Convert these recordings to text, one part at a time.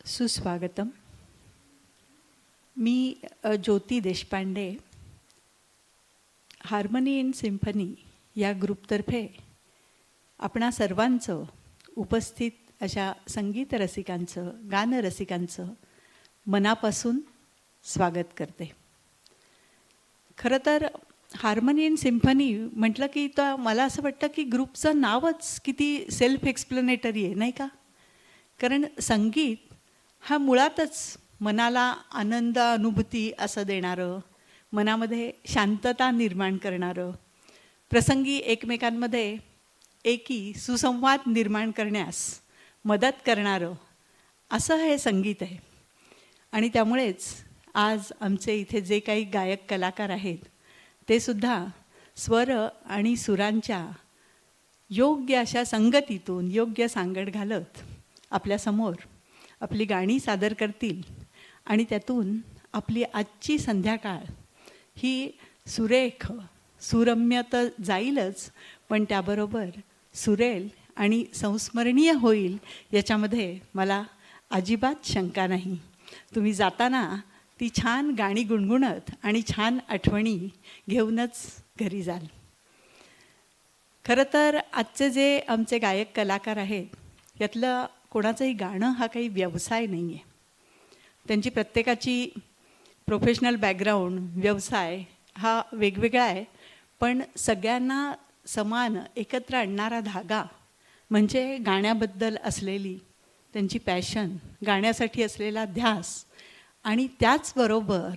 सुस्वागतम. मी Jyoti Deshpande, harmony in symphony या ग्रुपतर्फे आपणा सर्वांचं, उपस्थित अशा संगीत रसिकांचं, गानरसिकांचं मनापासून स्वागत करते. खरं तर हार्मनी इन सिम्फनी म्हटलं की तर मला असं वाटतं की ग्रुपचं नावच किती सेल्फ एक्सप्लेनेटरी आहे, नाही का? कारण संगीत हा मुळातच मनाला आनंद, अनुभूती असं देणारं, मनामध्ये शांतता निर्माण करणारं, प्रसंगी एकमेकांमध्ये एकी सुसंवाद निर्माण करण्यास मदत करणारं असं हे संगीत आहे. आणि त्यामुळेच आज आमचे इथे जे काही गायक कलाकार आहेत ते सुद्धा स्वर आणि सुरांच्या योग्य अशा संगतीतून योग्य सांगड घालत आपल्यासमोर आपली गाणी सादर करतील आणि त्यातून आपली आजची संध्याकाळ ही सुरेख, सुरम्य तर जाईलच, पण त्याबरोबर सुरेल आणि संस्मरणीय होईल याच्यामध्ये मला अजिबात शंका नाही. तुम्ही जाताना ती छान गाणी गुणगुणत आणि छान आठवणी घेऊनच घरी जाल. खरं तर आजचे जे आमचे गायक कलाकार आहेत यातलं कोणाचंही गाणं हा काही व्यवसाय नाही आहे. त्यांची प्रत्येकाची प्रोफेशनल बॅकग्राऊंड, व्यवसाय हा वेगवेगळा आहे, पण सगळ्यांना समान एकत्र आणणारा धागा म्हणजे गाण्याबद्दल असलेली त्यांची पॅशन, गाण्यासाठी असलेला ध्यास. आणि त्याचबरोबर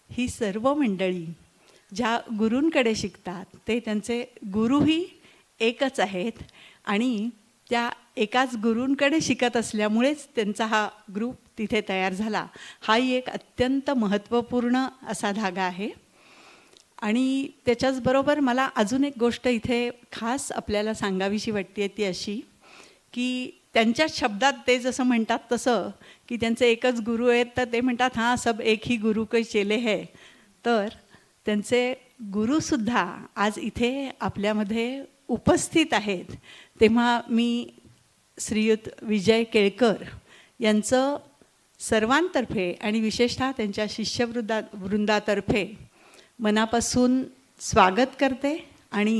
ही सर्व मंडळी ज्या गुरूंकडे शिकतात ते त्यांचे गुरुही एकच आहेत आणि त्या एकाच गुरूंकडे शिकत असल्यामुळेच त्यांचा हा ग्रुप तिथे तयार झाला. हाही एक अत्यंत महत्त्वपूर्ण असा धागा आहे. आणि त्याच्याचबरोबर मला अजून एक गोष्ट इथे खास आपल्याला सांगावीशी वाटते, ती अशी की त्यांच्या शब्दात ते जसं म्हणतात तसं की त्यांचे एकच गुरु आहेत, तर ते म्हणतात हां सब एक ही गुरु के चेले है. तर त्यांचे गुरुसुद्धा आज इथे आपल्यामध्ये उपस्थित आहेत. तेव्हा मी श्रीयुत विजय केळकर यांचं सर्वांतर्फे आणि विशेषतः त्यांच्या शिष्यवृंदातर्फे मनापासून स्वागत करते आणि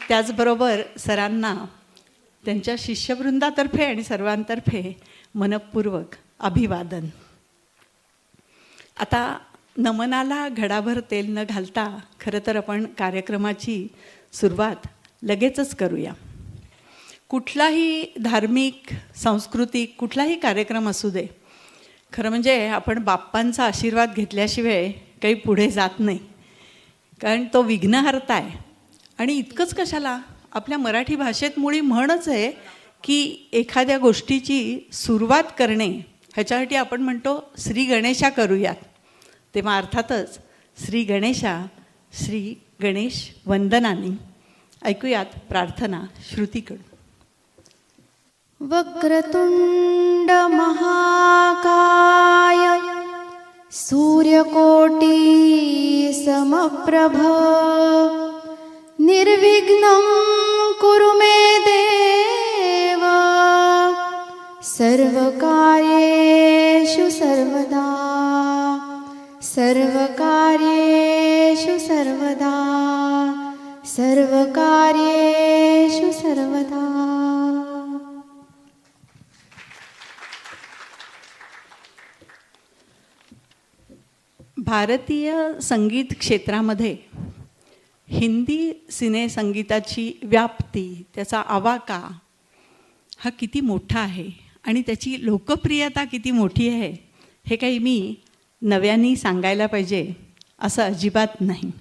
त्याचबरोबर सरांना त्यांच्या शिष्यवृंदातर्फे आणि सर्वांतर्फे मनपूर्वक अभिवादन. आता नमनाला घडाभर तेल न घालता खरं तर आपण कार्यक्रमाची सुरुवात लगेचच करूया. कुठलाही धार्मिक, सांस्कृतिक कुठलाही कार्यक्रम असू दे, खरं म्हणजे आपण बाप्पांचा आशीर्वाद घेतल्याशिवाय काही पुढे जात नाही, कारण तो विघ्नहर्ता आहे. आणि इतकंच कशाला, आपल्या मराठी भाषेत मुळी म्हणच आहे की एखाद्या गोष्टीची सुरुवात करणे ह्याच्यासाठी आपण म्हणतो श्री गणेशा करूयात. तेव्हा अर्थातच श्री गणेशा, श्री गणेश वंदनानी ऐकूयात प्रार्थना श्रुतीकडून. वक्रतुंड महाकाय सूर्यकोटी समप्रभ निर्विघ्नं कुरु मे देव सर्वकार्येषु सर्वदा सर्वकार्येषु सर्वदा सर्वकार्येषु सर्वदा. भारतीय संगीत क्षेत्रामध्ये हिंदी सिनेसंगीताची व्याप्ती, त्याचा आवाका हा किती मोठा आहे आणि त्याची लोकप्रियता किती मोठी आहे हे काही मी नव्याने सांगायला पाहिजे असं अजिबात नाही.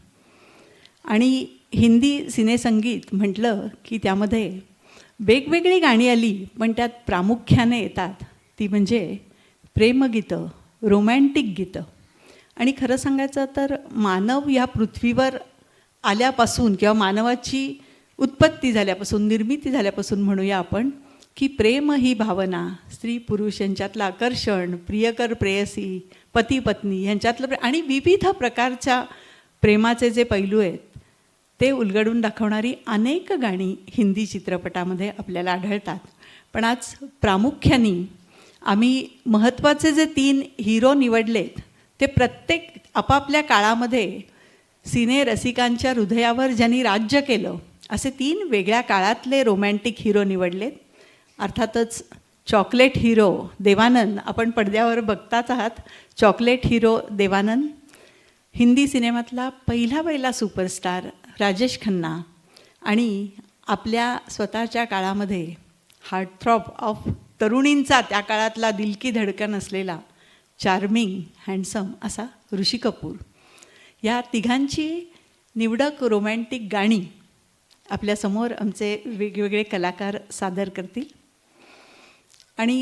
आणि हिंदी सिनेसंगीत म्हटलं की त्यामध्ये वेगवेगळी गाणी आली, पण त्यात प्रामुख्याने येतात ती म्हणजे प्रेमगीतं, रोमॅन्टिक गीतं. आणि खरं सांगायचं तर मानव या पृथ्वीवर आल्यापासून किंवा मानवाची उत्पत्ती झाल्यापासून, निर्मिती झाल्यापासून म्हणूया आपण की प्रेम ही भावना, स्त्री पुरुष यांच्यातलं आकर्षण, प्रियकर प्रेयसी, पती पत्नी यांच्यातलं आणि विविध प्रकारच्या प्रेमाचे जे पैलू आहेत ते उलगडून दाखवणारी अनेक गाणी हिंदी चित्रपटामध्ये आपल्याला आढळतात. पण आज प्रामुख्याने आम्ही महत्त्वाचे जे 3 हिरो निवडलेत ते प्रत्येक आपापल्या काळामध्ये सिने रसिकांच्या हृदयावर ज्यांनी राज्य केलं असे 3 वेगळ्या काळातले रोमॅन्टिक हिरो निवडलेत. अर्थातच चॉकलेट हिरो देवानंद, आपण पडद्यावर बघताच आहात. चॉकलेट हिरो देवानंद, हिंदी सिनेमातला पहिला सुपरस्टार राजेश खन्ना आणि आपल्या स्वतःच्या काळामध्ये हार्टथ्रॉब ऑफ तरुणींचा त्या काळातला दिल की धडकन असलेला चार्मिंग हँडसम असा ऋषी कपूर. या तिघांची निवडक रोमॅन्टिक गाणी आपल्यासमोर आमचे वेगवेगळे कलाकार सादर करतील. आणि